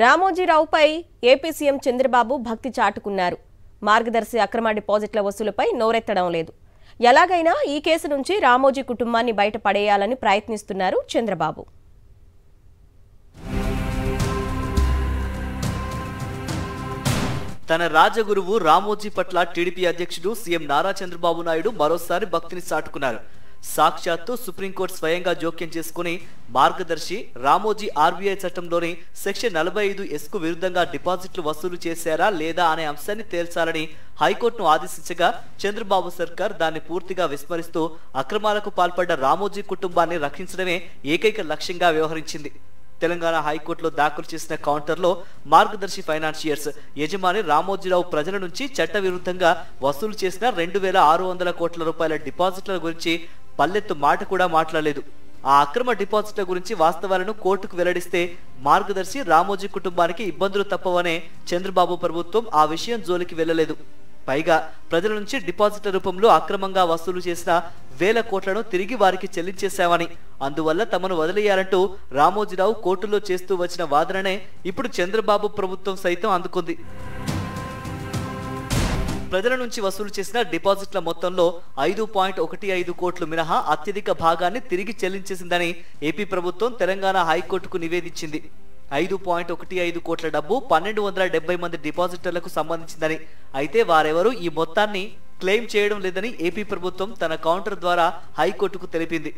రామోజీరావుపై AP CM Chandrababu భక్తి చాటుకున్నారు. మార్గదర్శి అక్రమ డిపాజిట్ల వసూలుపై నోరెత్తడం లేదు. ఎలాగైనా ఈ కేసు నుంచి రామోజీ కుటుంబాన్ని బయటపడేయాలని ప్రయత్నిస్తున్నారు చంద్రబాబు. తన రాజగురువు రామోజీ పట్ల టీడీపీ అధ్యక్షుడు సీఎం నారా చంద్రబాబు నాయుడు మరోసారి భక్తిని చాటుకున్నారు. సాక్షాత్తు సుప్రీంకోర్టు స్వయంగా జోక్యం చేసుకుని మార్గదర్శి రామోజీ ఆర్బీఐ చట్టంలోని సెక్షన్ 45S కు విరుద్ధంగా డిపాజిట్లు వసూలు చేశారా లేదా అనే అంశాన్ని తేల్చాలని హైకోర్టును ఆదేశించగా చంద్రబాబు సర్కార్ దాన్ని పూర్తిగా విస్మరిస్తూ అక్రమాలకు పాల్పడ్డ రామోజీ కుటుంబాన్ని రక్షించడమే ఏకైక లక్ష్యంగా వ్యవహరించింది. తెలంగాణ హైకోర్టులో దాఖలు చేసిన కౌంటర్లో మార్గదర్శి ఫైనాన్షియర్స్ యజమాని రామోజీరావు ప్రజల నుంచి చట్టవిరుద్ధంగా వసూలు చేసిన 2600 కోట్ల రూపాయల డిపాజిట్ల గురించి పల్లెత్తు మాట కూడా మాట్లాడలేదు. ఆ అక్రమ డిపాజిట్ల గురించి వాస్తవాలను కోర్టుకు వెల్లడిస్తే మార్గదర్శి రామోజీ కుటుంబానికి ఇబ్బందులు తప్పవనే చంద్రబాబు ప్రభుత్వం ఆ విషయం జోలికి వెళ్లలేదు. పైగా ప్రజల నుంచి డిపాజిట్ల రూపంలో అక్రమంగా వసూలు చేసిన 1000 కోట్లను తిరిగి వారికి చెల్లించేశామని, అందువల్ల తమను వదిలేయాలంటూ రామోజీరావు కోర్టులో చేస్తూ వచ్చిన వాదననే ఇప్పుడు చంద్రబాబు ప్రభుత్వం సైతం అందుకుంది. ప్రజల నుంచి వసూలు చేసిన డిపాజిట్ల మొత్తంలో 5.15 కోట్లు మినహా అత్యధిక భాగాన్ని తిరిగి చెల్లించేసిందని ఏపీ ప్రభుత్వం తెలంగాణ హైకోర్టుకు నివేదించింది. 5.15 కోట్ల డబ్బు 1270 మంది డిపాజిటర్లకు సంబంధించిందని, అయితే వారెవరూ ఈ మొత్తాన్ని క్లెయిమ్ చేయడం లేదని ఏపీ ప్రభుత్వం తన కౌంటర్ ద్వారా హైకోర్టుకు తెలిపింది.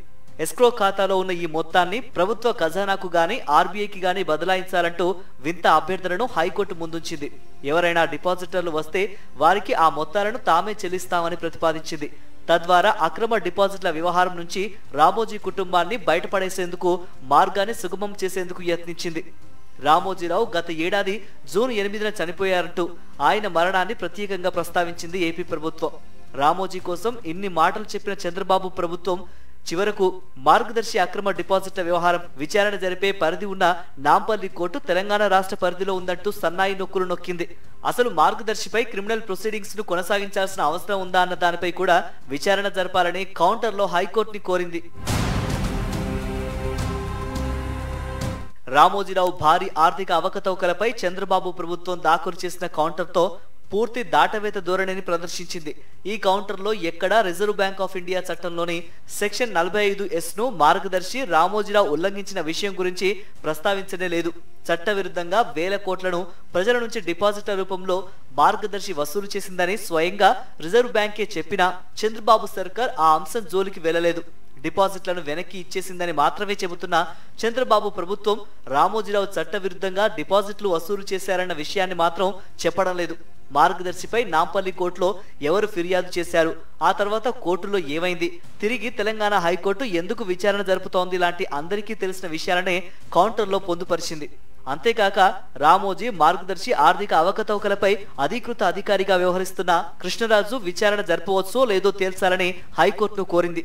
ఎస్క్రో ఖాతాలో ఉన్న ఈ మొత్తాన్ని ప్రభుత్వ ఖజానాకు గాని ఆర్బీఐకి గాని బదలాయించాలంటూ వింత అభ్యర్థనను హైకోర్టు ముందుంచింది. ఎవరైనా డిపాజిటర్లు వస్తే వారికి ఆ మొత్తాలను తామే చెల్లిస్తామని ప్రతిపాదించింది. తద్వారా అక్రమ డిపాజిట్ల వ్యవహారం నుంచి రామోజీ కుటుంబాన్ని బయటపడేసేందుకు మార్గాన్ని సుగమం చేసేందుకు యత్నించింది. రామోజీరావు గత ఏడాది జూన్ 8న చనిపోయారంటూ ఆయన మరణాన్ని ప్రత్యేకంగా ప్రస్తావించింది ఏపీ ప్రభుత్వం. రామోజీ కోసం ఇన్ని మాటలు చెప్పిన చంద్రబాబు ప్రభుత్వం చివరకు మార్గదర్శి అక్రమ డిపాజిట్ల వ్యవహారం విచారణ జరిపే పరిధి ఉన్న నాంపల్లి కోర్టు తెలంగాణ రాష్ట్ర పరిధిలో ఉందంటూ సన్నాయి నొక్కులు నొక్కింది. అసలు మార్గదర్శిపై క్రిమినల్ ప్రొసీడింగ్స్ ను కొనసాగించాల్సిన అవసరం ఉందా అన్న దానిపై కూడా విచారణ జరపాలని కౌంటర్లో హైకోర్టుని కోరింది. రామోజీరావు భారీ ఆర్థిక అవకతవకలపై చంద్రబాబు ప్రభుత్వం దాఖలు చేసిన కౌంటర్తో పూర్తి దాటవేత ధోరణిని ప్రదర్శించింది. ఈ కౌంటర్లో ఎక్కడా రిజర్వ్ బ్యాంక్ ఆఫ్ ఇండియా చట్టంలోని సెక్షన్ 45S ను మార్గదర్శి రామోజీరావు ఉల్లంఘించిన విషయం గురించి ప్రస్తావించనే లేదు. చట్టవిరుద్ధంగా 1000 కోట్లను ప్రజల నుంచి డిపాజిట్ల రూపంలో మార్గదర్శి వసూలు చేసిందని స్వయంగా రిజర్వ్ బ్యాంకే చెప్పినా చంద్రబాబు సర్కార్ ఆ అంశం జోలికి వెళ్లలేదు. డిపాజిట్లను వెనక్కి ఇచ్చేసిందని మాత్రమే చెబుతున్న చంద్రబాబు ప్రభుత్వం రామోజీరావు చట్టవిరుద్ధంగా డిపాజిట్లు వసూలు చేశారన్న విషయాన్ని మాత్రం చెప్పడం లేదు. మార్గదర్శిపై నాంపల్లి కోర్టులో ఎవరు ఫిర్యాదు చేశారు, ఆ తర్వాత కోర్టులో ఏమైంది, తిరిగి తెలంగాణ హైకోర్టు ఎందుకు విచారణ జరుపుతోంది లాంటి అందరికీ తెలిసిన విషయాలనే కౌంటర్లో పొందుపరిచింది. అంతేకాక రామోజీ మార్గదర్శి ఆర్థిక అవకతవకలపై అధికృత అధికారిగా వ్యవహరిస్తున్న కృష్ణరాజు విచారణ జరపవచ్చో లేదో తేల్చాలని హైకోర్టును కోరింది.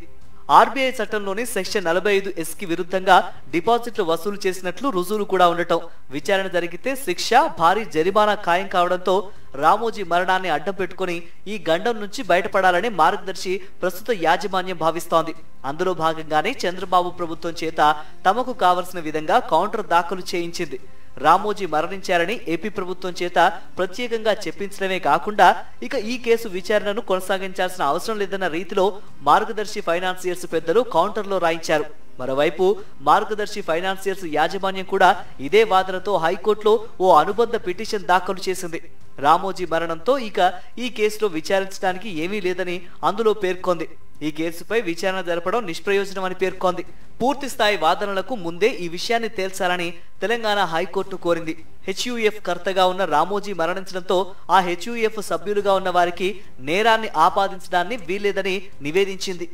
ఆర్బీఐ చట్టంలోని సెక్షన్ 45S కి విరుద్ధంగా డిపాజిట్లు వసూలు చేసినట్లు రుజువులు కూడా ఉండటం, విచారణ జరిగితే శిక్ష, భారీ జరిమానా ఖాయం కావడంతో రామోజీ మరణాన్ని అడ్డం పెట్టుకుని ఈ గండం నుంచి బయటపడాలని మార్గదర్శి ప్రస్తుత యాజమాన్యం భావిస్తోంది. అందులో భాగంగానే చంద్రబాబు ప్రభుత్వం చేత తమకు కావలసిన విధంగా కౌంటర్ దాఖలు చేయించింది. రామోజీ మరణించారని ఏపీ ప్రభుత్వం చేత ప్రత్యేకంగా చెప్పించడమే కాకుండా ఇక ఈ కేసు విచారణను కొనసాగించాల్సిన అవసరం లేదన్న రీతిలో మార్గదర్శి ఫైనాన్సియర్స్ పెద్దలు కౌంటర్లో రాయించారు. మరోవైపు మార్గదర్శి ఫైనాన్సియర్స్ యాజమాన్యం కూడా ఇదే వాదనతో హైకోర్టులో ఓ అనుబంధ పిటిషన్ దాఖలు చేసింది. రామోజీ మరణంతో ఇక ఈ కేసులో విచారించడానికి ఏమీ లేదని అందులో పేర్కొంది. ఈ కేసుపై విచారణ జరపడం నిష్ప్రయోజనమని పేర్కొంది. పూర్తి స్థాయి వాదనలకు ముందే ఈ విషయాన్ని తేల్చాలని తెలంగాణ హైకోర్టు కోరింది. హెచ్యుఎఫ్ కర్తగా ఉన్న రామోజీ మరణించడంతో ఆ హెచ్యుఎఫ్ సభ్యులుగా ఉన్న వారికి నేరాన్ని ఆపాదించడాన్ని వీల్లేదని నివేదించింది.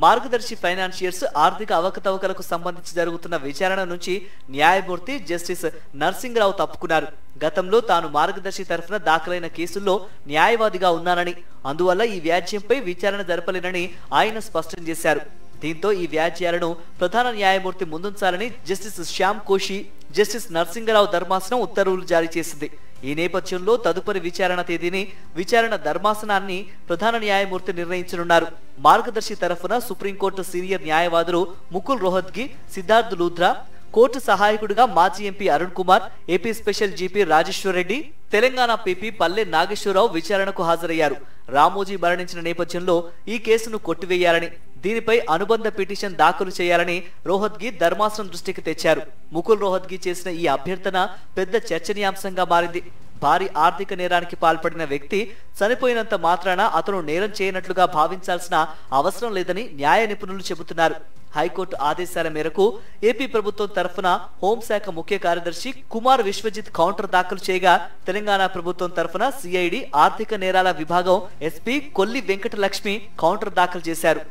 మార్గదర్శి ఫైనాన్షియర్స్ ఆర్థిక అవకతవకలకు సంబంధించి జరుగుతున్న విచారణ నుంచి న్యాయమూర్తి జస్టిస్ నర్సింగరావు తప్పుకున్నారు. గతంలో తాను మార్గదర్శి తరఫున దాఖలైన కేసుల్లో న్యాయవాదిగా ఉన్నానని, అందువల్ల ఈ వ్యాజ్యంపై విచారణ జరపలేనని ఆయన స్పష్టం చేశారు. దీంతో ఈ వ్యాజ్యాలను ప్రధాన న్యాయమూర్తి ముందుంచాలని జస్టిస్ శ్యామ్ కోషి, జస్టిస్ నర్సింగరావు ధర్మాసనం ఉత్తర్వులు జారీ చేసింది. ఈ నేపథ్యంలో తదుపరి విచారణ తేదీని విచారణ ధర్మాసనాన్ని ప్రధాన న్యాయమూర్తి నిర్ణయించనున్నారు. మార్గదర్శి తరఫున సుప్రీంకోర్టు సీనియర్ న్యాయవాదులు ముకుల్ రోహత్గి, సిద్ధార్థ్ లూథ్రా, కోర్టు సహాయకుడిగా మాజీ MP Arun Kumar, AP special GP Rajeshwar Reddy, Telangana PP పల్లె నాగేశ్వరరావు విచారణకు హాజరయ్యారు. రామోజీ మరణించిన నేపథ్యంలో ఈ కేసును కొట్టివేయాలని, దీనిపై అనుబంధ పిటిషన్ దాఖలు చేయాలని రోహత్గి ధర్మాసనం దృష్టికి తెచ్చారు. ముకుల్ రోహత్గి చేసిన ఈ అభ్యర్థన పెద్ద చర్చనీయాంశంగా మారింది. భారీ ఆర్థిక నేరానికి పాల్పడిన వ్యక్తి చనిపోయినంత మాత్రాన అతను నేరం చేయనట్లుగా భావించాల్సిన అవసరం లేదని న్యాయ నిపుణులు చెబుతున్నారు. హైకోర్టు ఆదేశాల మేరకు ఏపీ ప్రభుత్వం తరఫున హోంశాఖ ముఖ్య కార్యదర్శి కుమార్ విశ్వజిత్ కౌంటర్ దాఖలు చేయగా, తెలంగాణ ప్రభుత్వం తరఫున సిఐడి ఆర్థిక నేరాల విభాగం ఎస్పీ కొల్లి వెంకటలక్ష్మి కౌంటర్ దాఖలు చేశారు.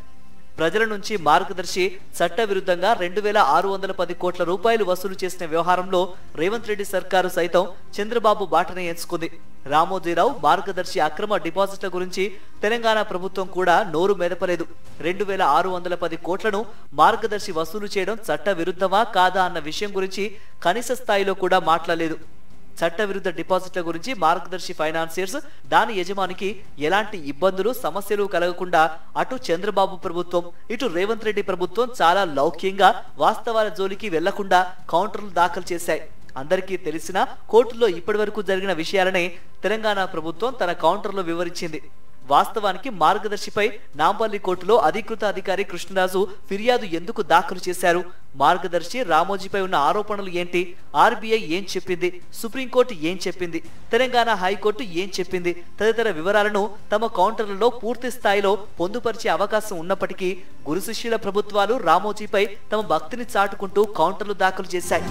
ప్రజల నుంచి మార్గదర్శి చట్టవిరుద్ధంగా 2610 కోట్ల రూపాయలు వసూలు చేసిన వ్యవహారంలో రేవంత్ రెడ్డి సర్కారు సైతం చంద్రబాబు బాటనే ఎంచుకుంది. రామోజీరావు మార్గదర్శి అక్రమ డిపాజిట్ల గురించి తెలంగాణ ప్రభుత్వం కూడా నోరు మెదపలేదు. 2610 కోట్లను మార్గదర్శి వసూలు చేయడం చట్ట విరుద్ధమా కాదా అన్న విషయం గురించి కనీస స్థాయిలో కూడా మాట్లాడలేదు. చట్టవిరుద్ధ డిపాజిట్ల గురించి మార్గదర్శి ఫైనాన్సియర్స్, దాని యజమానికి ఎలాంటి ఇబ్బందులు సమస్యలు కలగకుండా అటు చంద్రబాబు ప్రభుత్వం ఇటు రేవంత్ రెడ్డి ప్రభుత్వం చాలా లౌక్యంగా వాస్తవాల జోలికి వెళ్లకుండా కౌంటర్లు దాఖలు చేశాయి. అందరికీ తెలిసిన కోర్టులో ఇప్పటివరకు జరిగిన విషయాలనే తెలంగాణ ప్రభుత్వం తన కౌంటర్లో వివరించింది. వాస్తవానికి మార్గదర్శిపై నాంపల్లి కోర్టులో అధికృత అధికారి కృష్ణరాజు ఫిర్యాదు ఎందుకు దాఖలు చేశారు, మార్గదర్శి రామోజీపై ఉన్న ఆరోపణలు ఏంటి, ఆర్బీఐ ఏం చెప్పింది, సుప్రీంకోర్టు ఏం చెప్పింది, తెలంగాణ హైకోర్టు ఏం చెప్పింది తదితర వివరాలను తమ కౌంటర్లలో పూర్తి స్థాయిలో పొందుపరిచే అవకాశం ఉన్నప్పటికీ గురు శిష్యుల ప్రభుత్వాలు రామోజీపై తమ భక్తిని చాటుకుంటూ కౌంటర్లు దాఖలు చేశాయి.